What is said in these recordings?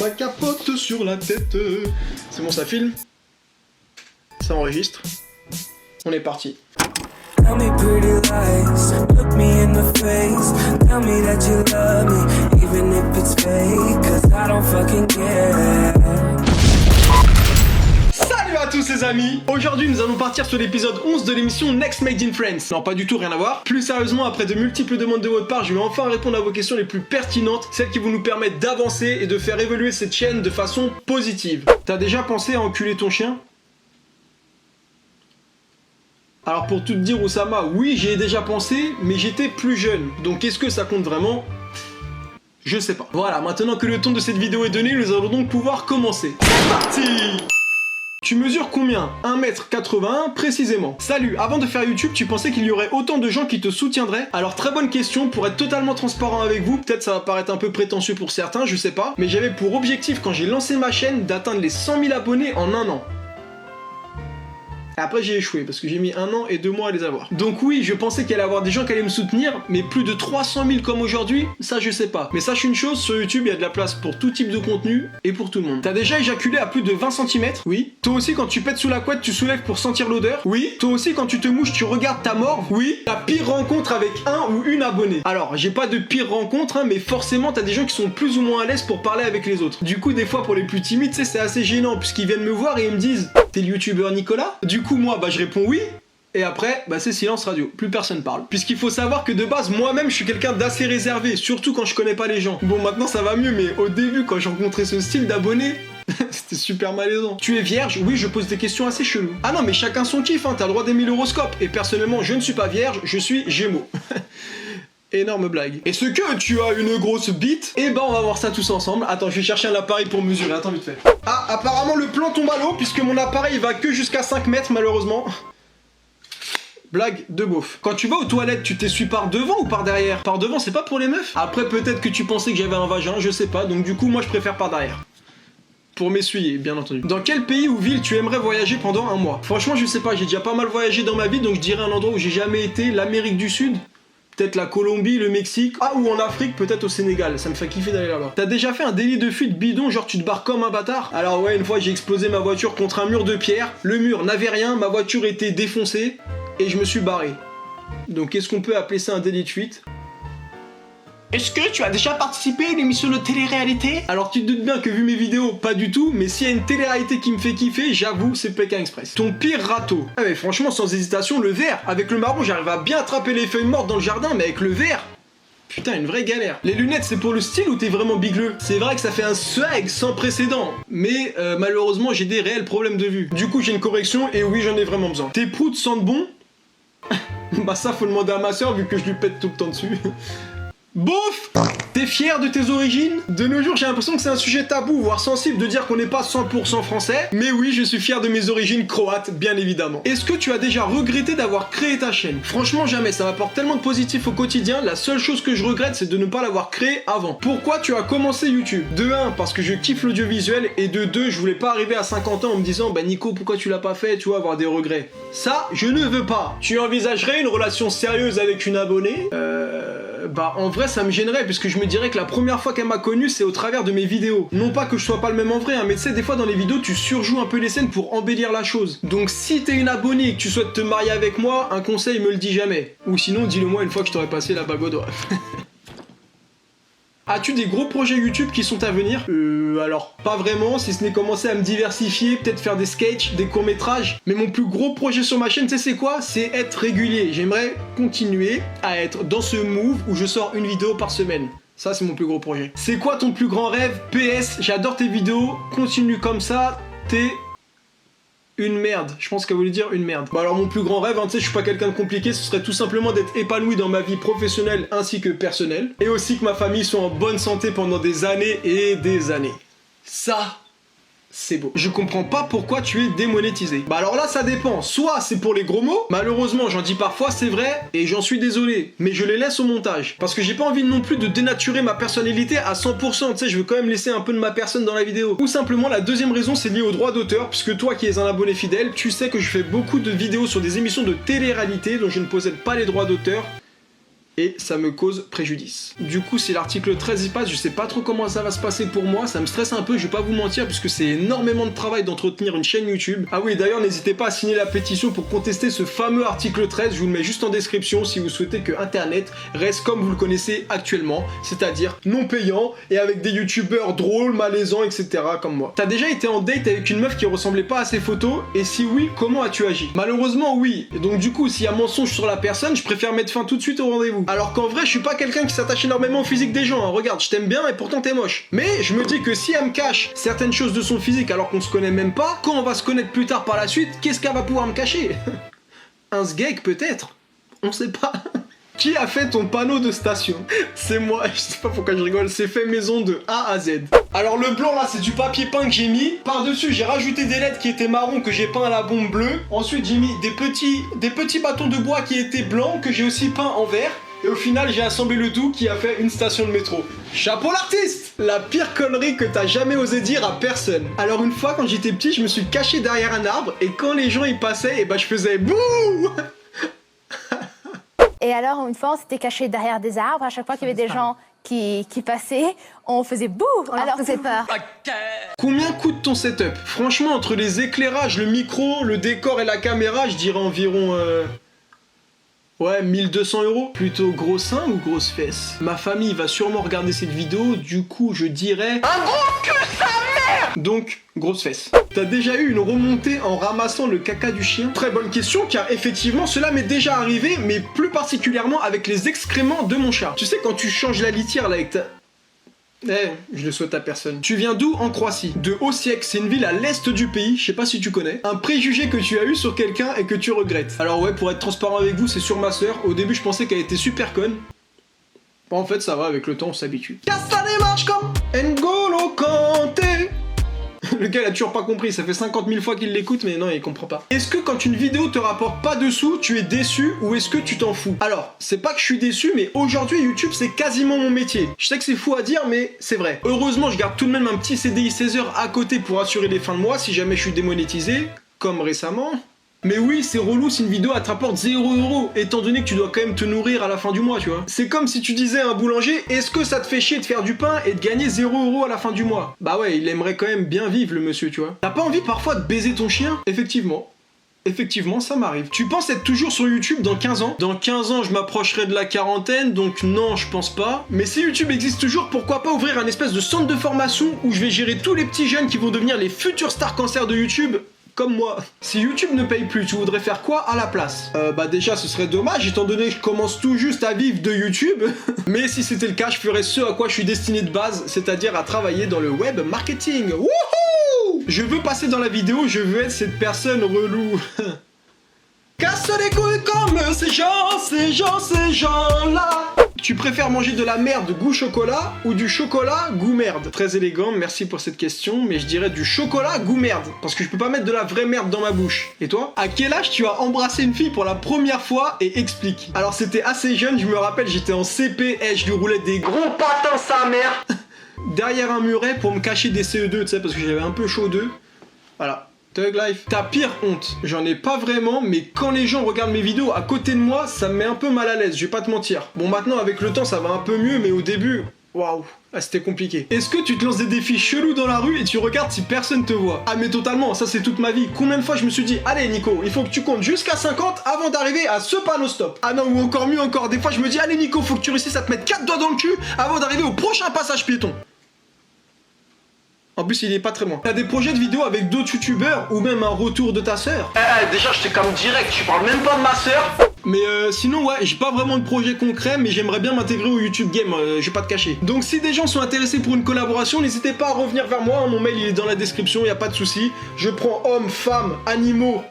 ma capote sur la tête. C'est bon, ça filme. Ça enregistre. On est parti. Tell me pretty lies, look me in the face. Tell me that you love me, even if it's fake. Cause I don't fucking care. Salut à tous les amis. Aujourd'hui nous allons partir sur l'épisode 11 de l'émission Next Made in France. Non, pas du tout, rien à voir. Plus sérieusement, après de multiples demandes de votre part, je vais enfin répondre à vos questions les plus pertinentes, celles qui vont nous permettre d'avancer et de faire évoluer cette chaîne de façon positive. T'as déjà pensé à enculer ton chien ? Alors pour tout te dire Oussama, oui j'y ai déjà pensé, mais j'étais plus jeune. Donc est-ce que ça compte vraiment ? Je sais pas. Voilà, maintenant que le ton de cette vidéo est donné, nous allons donc pouvoir commencer. C'est parti ! Tu mesures combien ? 1m81 précisément. Salut, avant de faire YouTube, tu pensais qu'il y aurait autant de gens qui te soutiendraient ? Alors très bonne question, pour être totalement transparent avec vous, peut-être ça va paraître un peu prétentieux pour certains, je sais pas, mais j'avais pour objectif quand j'ai lancé ma chaîne d'atteindre les 100 000 abonnés en un an. Après j'ai échoué parce que j'ai mis 1 an et 2 mois à les avoir. Donc oui, je pensais qu'il allait y avoir des gens qui allaient me soutenir, mais plus de 300 000 comme aujourd'hui, ça je sais pas. Mais sache une chose, sur YouTube il y a de la place pour tout type de contenu et pour tout le monde. T'as déjà éjaculé à plus de 20 cm ? Oui. Toi aussi quand tu pètes sous la couette, tu soulèves pour sentir l'odeur ? Oui. Toi aussi quand tu te mouches, tu regardes ta mort ? Oui. Ta pire rencontre avec un ou une abonnée ? Alors, j'ai pas de pire rencontre, mais forcément t'as des gens qui sont plus ou moins à l'aise pour parler avec les autres. Du coup, des fois pour les plus timides, tu sais, c'est assez gênant puisqu'ils viennent me voir et ils me disent « T'es le youtubeur Nicolas ?» Du coup, moi, je réponds oui. Et après, c'est silence radio, plus personne parle. Puisqu'il faut savoir que de base, moi-même, je suis quelqu'un d'assez réservé, surtout quand je connais pas les gens. Bon, maintenant ça va mieux, mais au début, quand j'ai rencontré ce style d'abonné, c'était super malaisant. Tu es vierge ? Oui, je pose des questions assez cheloues. Ah non, mais chacun son kiff, hein, t'as le droit d'aimer l'horoscope. Et personnellement, je ne suis pas vierge, je suis Gémeaux. Énorme blague. Est-ce que tu as une grosse bite ? Eh ben, on va voir ça tous ensemble. Attends, je vais chercher un appareil pour mesurer. Attends, vite fait. Ah, apparemment, le plan tombe à l'eau, puisque mon appareil va que jusqu'à 5 mètres, malheureusement. Blague de beauf. Quand tu vas aux toilettes, tu t'essuies par devant ou par derrière ? Par devant, c'est pas pour les meufs ? Après, peut-être que tu pensais que j'avais un vagin, je sais pas, donc du coup, moi, je préfère par derrière. Pour m'essuyer, bien entendu. Dans quel pays ou ville tu aimerais voyager pendant un mois ? Franchement, je sais pas, j'ai déjà pas mal voyagé dans ma vie, donc je dirais un endroit où j'ai jamais été, l'Amérique du Sud. Peut-être la Colombie, le Mexique, ou en Afrique, peut-être au Sénégal, ça me fait kiffer d'aller là-bas. T'as déjà fait un délit de fuite bidon, genre tu te barres comme un bâtard ? Alors ouais, une fois j'ai explosé ma voiture contre un mur de pierre, le mur n'avait rien, ma voiture était défoncée, et je me suis barré. Donc est-ce qu'on peut appeler ça un délit de fuite ? Est-ce que tu as déjà participé à une émission de télé-réalité ? Alors tu te doutes bien que vu mes vidéos, pas du tout, mais s'il y a une télé-réalité qui me fait kiffer, j'avoue, c'est Pékin Express. Ton pire râteau ? Ah mais franchement, sans hésitation, le verre. Avec le marron, j'arrive à bien attraper les feuilles mortes dans le jardin, mais avec le verre, putain, une vraie galère. Les lunettes, c'est pour le style ou t'es vraiment bigleux ? C'est vrai que ça fait un swag sans précédent, mais malheureusement, j'ai des réels problèmes de vue. Du coup, j'ai une correction, et oui, j'en ai vraiment besoin. Tes proutes sentent bon ? Bah ça, faut demander à ma soeur, vu que je lui pète tout le temps dessus. Bof ! T'es fier de tes origines ? De nos jours, j'ai l'impression que c'est un sujet tabou, voire sensible de dire qu'on n'est pas 100% français. Mais oui, je suis fier de mes origines croates, bien évidemment. Est-ce que tu as déjà regretté d'avoir créé ta chaîne ? Franchement, jamais. Ça m'apporte tellement de positif au quotidien. La seule chose que je regrette, c'est de ne pas l'avoir créé avant. Pourquoi tu as commencé YouTube ? De 1, parce que je kiffe l'audiovisuel. Et de 2, je voulais pas arriver à 50 ans en me disant « Bah Nico, pourquoi tu l'as pas fait ?» Tu vois, avoir des regrets. Ça, je ne veux pas. Tu envisagerais une relation sérieuse avec une abonnée ? En vrai ça me gênerait puisque je me dirais que la première fois qu'elle m'a connu c'est au travers de mes vidéos. Non pas que je sois pas le même en vrai, hein, mais tu sais des fois dans les vidéos tu surjoues un peu les scènes pour embellir la chose. Donc si t'es une abonnée et que tu souhaites te marier avec moi, un conseil me le dis jamais. Ou sinon dis-le moi une fois que je t'aurai passé la bague au doigt. As-tu des gros projets YouTube qui sont à venir ? Alors pas vraiment, si ce n'est commencer à me diversifier, peut-être faire des sketchs, des courts-métrages. Mais mon plus gros projet sur ma chaîne, tu sais c'est quoi ? C'est être régulier. J'aimerais continuer à être dans ce move où je sors une vidéo par semaine. Ça c'est mon plus gros projet. C'est quoi ton plus grand rêve ? PS, j'adore tes vidéos, continue comme ça, t'es... une merde, je pense qu'elle voulait dire une merde. Alors mon plus grand rêve, tu sais, je suis pas quelqu'un de compliqué, ce serait tout simplement d'être épanoui dans ma vie professionnelle ainsi que personnelle. Et aussi que ma famille soit en bonne santé pendant des années et des années. Ça, c'est beau. Je comprends pas pourquoi tu es démonétisé. Alors là, ça dépend. Soit c'est pour les gros mots, malheureusement j'en dis parfois, c'est vrai, et j'en suis désolé, mais je les laisse au montage. Parce que j'ai pas envie non plus de dénaturer ma personnalité à 100%, tu sais, je veux quand même laisser un peu de ma personne dans la vidéo. Ou simplement, la deuxième raison, c'est lié au droit d'auteur, puisque toi qui es un abonné fidèle, tu sais que je fais beaucoup de vidéos sur des émissions de télé-réalité dont je ne possède pas les droits d'auteur. et ça me cause préjudice. Du coup, si l'article 13 y passe, je sais pas trop comment ça va se passer pour moi, ça me stresse un peu, je vais pas vous mentir, puisque c'est énormément de travail d'entretenir une chaîne YouTube. Ah oui, d'ailleurs, n'hésitez pas à signer la pétition pour contester ce fameux article 13, je vous le mets juste en description si vous souhaitez que Internet reste comme vous le connaissez actuellement, c'est-à-dire non payant et avec des youtubeurs drôles, malaisants, etc. comme moi. T'as déjà été en date avec une meuf qui ressemblait pas à ses photos, et si oui, comment as-tu agi? Malheureusement, oui. Et donc du coup, s'il y a mensonge sur la personne, je préfère mettre fin tout de suite au rendez-vous. Alors qu'en vrai, je suis pas quelqu'un qui s'attache énormément au physique des gens, hein. Regarde, je t'aime bien et pourtant t'es moche. Mais je me dis que si elle me cache certaines choses de son physique alors qu'on se connaît même pas, quand on va se connaître plus tard par la suite, qu'est-ce qu'elle va pouvoir me cacher? Un sgeg peut-être? On sait pas. Qui a fait ton panneau de station? C'est moi, je sais pas pourquoi je rigole, c'est fait maison de A à Z. Alors le blanc là, c'est du papier peint que j'ai mis. Par-dessus, j'ai rajouté des lettres qui étaient marron que j'ai peint à la bombe bleue. Ensuite, j'ai mis des petits bâtons de bois qui étaient blancs que j'ai aussi peint en vert. Et au final, j'ai assemblé le tout qui a fait une station de métro. Chapeau l'artiste! La pire connerie que t'as jamais osé dire à personne. Alors une fois, quand j'étais petit, je me suis caché derrière un arbre et quand les gens y passaient, et bah je faisais bouh! Et alors, une fois, on s'était caché derrière des arbres. À chaque fois qu'il y avait des gens qui passaient, on faisait bouh! On leur faisait peur. Combien coûte ton setup? Franchement, entre les éclairages, le micro, le décor et la caméra, je dirais environ... Ouais, 1200 €. Plutôt gros sein ou grosse fesse? Ma famille va sûrement regarder cette vidéo, du coup je dirais... Un gros cul sa mère! Donc, grosse fesse. T'as déjà eu une remontée en ramassant le caca du chien? Très bonne question, car effectivement cela m'est déjà arrivé, mais plus particulièrement avec les excréments de mon chat. Tu sais quand tu changes la litière là avec ta... je le souhaite à personne. Tu viens d'où? En Croatie. De Osijek, c'est une ville à l'est du pays, je sais pas si tu connais. Un préjugé que tu as eu sur quelqu'un et que tu regrettes. Alors ouais, pour être transparent avec vous, c'est sur ma sœur. Au début, je pensais qu'elle était super conne. Bon, en fait, ça va, avec le temps, on s'habitue. Ça démarche comme N'Golo Kanté. Le gars, il a toujours pas compris, ça fait 50 000 fois qu'il l'écoute, mais non, il comprend pas. Est-ce que quand une vidéo te rapporte pas de sous, tu es déçu ou est-ce que tu t'en fous? Alors, c'est pas que je suis déçu, mais aujourd'hui, YouTube, c'est quasiment mon métier. Je sais que c'est fou à dire, mais c'est vrai. Heureusement, je garde tout de même un petit CDI 16 heures à côté pour assurer les fins de mois si jamais je suis démonétisé, comme récemment. Mais oui, c'est relou si une vidéo elle te rapporte 0 €, étant donné que tu dois quand même te nourrir à la fin du mois, tu vois. C'est comme si tu disais à un boulanger, est-ce que ça te fait chier de faire du pain et de gagner 0 € à la fin du mois? Bah ouais, il aimerait quand même bien vivre le monsieur, tu vois. T'as pas envie parfois de baiser ton chien? Effectivement. Effectivement, ça m'arrive. Tu penses être toujours sur YouTube dans 15 ans? Dans 15 ans, je m'approcherai de la quarantaine, donc non, je pense pas. Mais si YouTube existe toujours, pourquoi pas ouvrir un espèce de centre de formation où je vais gérer tous les petits jeunes qui vont devenir les futurs stars cancer de YouTube? Comme moi. Si YouTube ne paye plus, tu voudrais faire quoi à la place? Bah déjà ce serait dommage étant donné que je commence tout juste à vivre de YouTube. Mais si c'était le cas, je ferais ce à quoi je suis destiné de base, c'est-à-dire à travailler dans le web marketing. Wouhou! Je veux passer dans la vidéo, je veux être cette personne relou. Casse les couilles comme ces gens-là. Tu préfères manger de la merde goût chocolat ou du chocolat goût merde? Très élégant, merci pour cette question, mais je dirais du chocolat goût merde, parce que je peux pas mettre de la vraie merde dans ma bouche. Et toi? À quel âge tu as embrassé une fille pour la première fois et explique? Alors c'était assez jeune, je me rappelle, j'étais en CP et je lui roulais des gros patins sa mère derrière un muret pour me cacher des CE2, tu sais, parce que j'avais un peu chaud d'eux. Voilà. Thug Life. Ta pire honte? J'en ai pas vraiment, mais quand les gens regardent mes vidéos à côté de moi, ça me met un peu mal à l'aise, je vais pas te mentir. Bon, maintenant, avec le temps, ça va un peu mieux, mais au début, waouh, c'était compliqué. Est-ce que tu te lances des défis chelous dans la rue et tu regardes si personne te voit? Ah, mais totalement, ça c'est toute ma vie. Combien de fois je me suis dit, allez Nico, il faut que tu comptes jusqu'à 50 avant d'arriver à ce panneau stop. Ah non, ou encore mieux encore, des fois je me dis, allez Nico, faut que tu réussisses à te mettre 4 doigts dans le cul avant d'arriver au prochain passage piéton. En plus, il est pas très loin. T'as des projets de vidéos avec d'autres youtubeurs ou même un retour de ta sœur? Déjà, je t'ai comme direct, tu parles même pas de ma sœur. Mais sinon, ouais, j'ai pas vraiment de projet concret, mais j'aimerais bien m'intégrer au YouTube Game, je vais pas te cacher. Donc, si des gens sont intéressés pour une collaboration, n'hésitez pas à revenir vers moi. Mon mail, il est dans la description, y a pas de souci. Je prends hommes, femmes, animaux,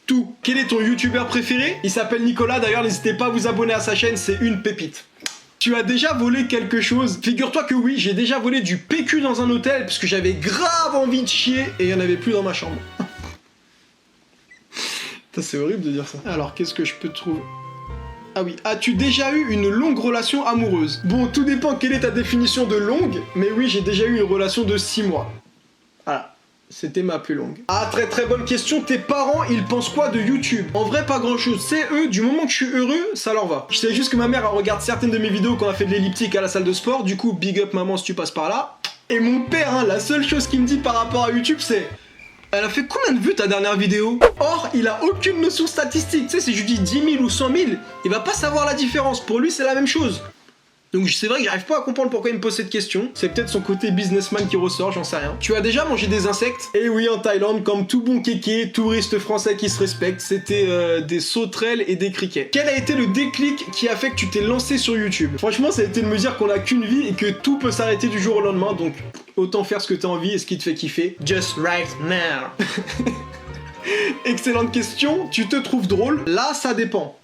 tout. Quel est ton youtubeur préféré? Il s'appelle Nicolas, d'ailleurs, n'hésitez pas à vous abonner à sa chaîne, c'est une pépite. Tu as déjà volé quelque chose? Figure-toi que oui, j'ai déjà volé du PQ dans un hôtel parce que j'avais grave envie de chier et il n'y en avait plus dans ma chambre. C'est horrible de dire ça. Alors, qu'est-ce que je peux trouver? Ah oui, as-tu déjà eu une longue relation amoureuse? Bon, tout dépend quelle est ta définition de longue, mais oui, j'ai déjà eu une relation de 6 mois. Voilà. C'était ma plus longue. Ah, très très bonne question. Tes parents, ils pensent quoi de YouTube? En vrai, pas grand chose. C'est eux, du moment que je suis heureux, ça leur va. Je sais juste que ma mère, elle regarde certaines de mes vidéos quand elle fait de l'elliptique à la salle de sport. Du coup, big up maman si tu passes par là. Et mon père, hein, la seule chose qu'il me dit par rapport à YouTube, c'est... Elle a fait combien de vues ta dernière vidéo? Or, il a aucune notion statistique. Tu sais, si je lui dis 10 000 ou 100 000, il va pas savoir la différence. Pour lui, c'est la même chose. Donc c'est vrai que j'arrive pas à comprendre pourquoi il me pose cette question. C'est peut-être son côté businessman qui ressort, j'en sais rien. Tu as déjà mangé des insectes? Et oui, en Thaïlande, comme tout bon kéké, touriste français qui se respecte, c'était des sauterelles et des criquets. Quel a été le déclic qui a fait que tu t'es lancé sur YouTube? Franchement, ça a été de me dire qu'on a qu'une vie et que tout peut s'arrêter du jour au lendemain, donc autant faire ce que t'as envie et ce qui te fait kiffer. Just right now. Excellente question. Tu te trouves drôle? Là, ça dépend.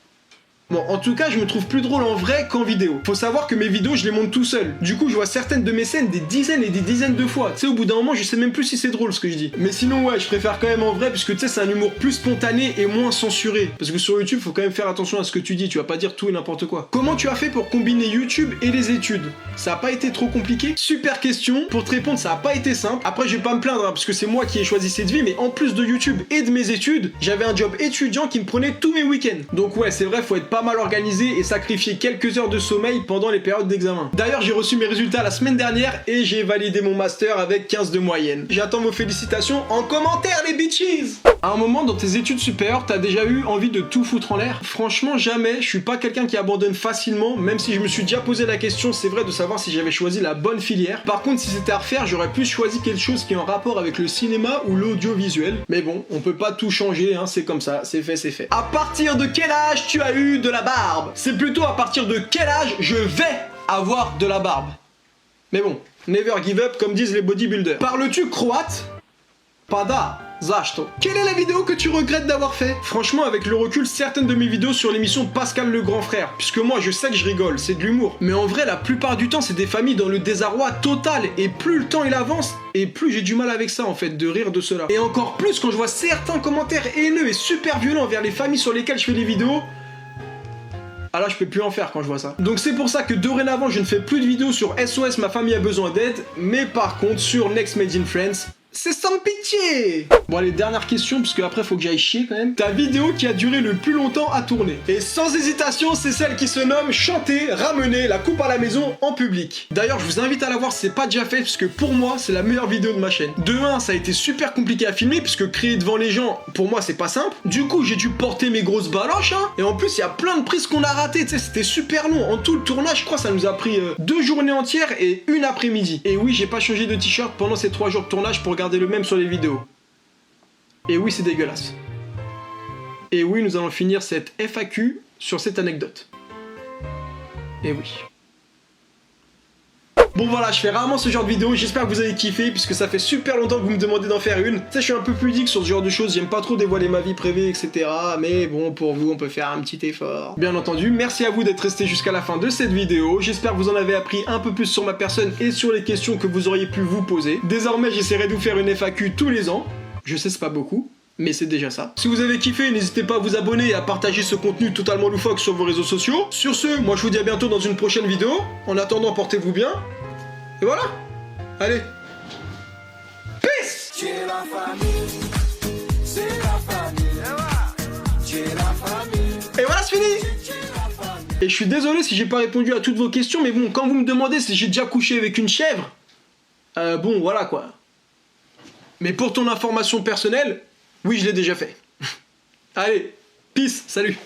Bon, en tout cas, je me trouve plus drôle en vrai qu'en vidéo. Faut savoir que mes vidéos, je les monte tout seul. Du coup, je vois certaines de mes scènes des dizaines et des dizaines de fois. Tu sais, au bout d'un moment, je sais même plus si c'est drôle ce que je dis. Mais sinon, ouais, je préfère quand même en vrai, puisque tu sais, c'est un humour plus spontané et moins censuré. Parce que sur YouTube, faut quand même faire attention à ce que tu dis. Tu vas pas dire tout et n'importe quoi. Comment tu as fait pour combiner YouTube et les études? Ça a pas été trop compliqué? Super question. Pour te répondre, ça a pas été simple. Après, je vais pas me plaindre, hein, parce que c'est moi qui ai choisi cette vie, mais en plus de YouTube et de mes études, j'avais un job étudiant qui me prenait tous mes week-ends. Donc ouais, c'est vrai, faut être pas mal organisé et sacrifier quelques heures de sommeil pendant les périodes d'examen. D'ailleurs, j'ai reçu mes résultats la semaine dernière et j'ai validé mon master avec 15 de moyenne. J'attends vos félicitations en commentaire, les bitches! À un moment dans tes études supérieures, t'as déjà eu envie de tout foutre en l'air? Franchement, jamais. Je suis pas quelqu'un qui abandonne facilement, même si je me suis déjà posé la question, c'est vrai, de savoir si j'avais choisi la bonne filière. Par contre, si c'était à refaire, j'aurais plus choisi quelque chose qui est en rapport avec le cinéma ou l'audiovisuel. Mais bon, on peut pas tout changer, hein, c'est comme ça, c'est fait, c'est fait. À partir de quel âge tu as eu de la barbe? C'est plutôt à partir de quel âge je vais avoir de la barbe. Mais bon, never give up comme disent les bodybuilders. Parles-tu croate? Pada. Zašto. Quelle est la vidéo que tu regrettes d'avoir fait? Franchement, avec le recul, certaines de mes vidéos sur l'émission Pascal le grand frère, puisque moi je sais que je rigole, c'est de l'humour. Mais en vrai, la plupart du temps, c'est des familles dans le désarroi total, et plus le temps il avance, et plus j'ai du mal avec ça en fait, de rire de cela. Et encore plus quand je vois certains commentaires haineux et super violents vers les familles sur lesquelles je fais des vidéos. Ah là, je peux plus en faire quand je vois ça. Donc c'est pour ça que dorénavant, je ne fais plus de vidéos sur SOS ma famille a besoin d'aide, mais par contre sur Next Made in France, c'est sans pitié! Bon allez, dernière question, parce que après faut que j'aille chier quand même. Ta vidéo qui a duré le plus longtemps à tourner. Et sans hésitation, c'est celle qui se nomme chanter, ramener la coupe à la maison en public. D'ailleurs, je vous invite à la voir si c'est pas déjà fait, parce que pour moi, c'est la meilleure vidéo de ma chaîne. De 1, ça a été super compliqué à filmer, puisque créer devant les gens, pour moi, c'est pas simple. Du coup, j'ai dû porter mes grosses baloches, hein. Et en plus, il y a plein de prises qu'on a ratées, tu sais, c'était super long. En tout, le tournage, je crois, ça nous a pris 2 journées entières et 1 après-midi. Et oui, j'ai pas changé de t-shirt pendant ces 3 jours de tournage pour garder le même sur les vidéos. Et oui, c'est dégueulasse. Et oui, nous allons finir cette FAQ sur cette anecdote. Et oui. Bon voilà, je fais rarement ce genre de vidéo, j'espère que vous avez kiffé, puisque ça fait super longtemps que vous me demandez d'en faire une. Tu sais, je suis un peu pudique sur ce genre de choses, j'aime pas trop dévoiler ma vie privée, etc. Mais bon, pour vous, on peut faire un petit effort. Bien entendu, merci à vous d'être resté jusqu'à la fin de cette vidéo. J'espère que vous en avez appris un peu plus sur ma personne et sur les questions que vous auriez pu vous poser. Désormais, j'essaierai de vous faire une FAQ tous les ans. Je sais, c'est pas beaucoup, mais c'est déjà ça. Si vous avez kiffé, n'hésitez pas à vous abonner et à partager ce contenu totalement loufoque sur vos réseaux sociaux. Sur ce, moi je vous dis à bientôt dans une prochaine vidéo. En attendant, portez-vous bien. Et voilà. Allez. Peace. Tu es la famille, c'est la famille. Tu es la famille, Et voilà, c'est fini. tu es la famille. Et je suis désolé si j'ai pas répondu à toutes vos questions, mais bon, quand vous me demandez si j'ai déjà couché avec une chèvre, bon, voilà quoi. Mais pour ton information personnelle, oui, je l'ai déjà fait. Allez, peace, salut.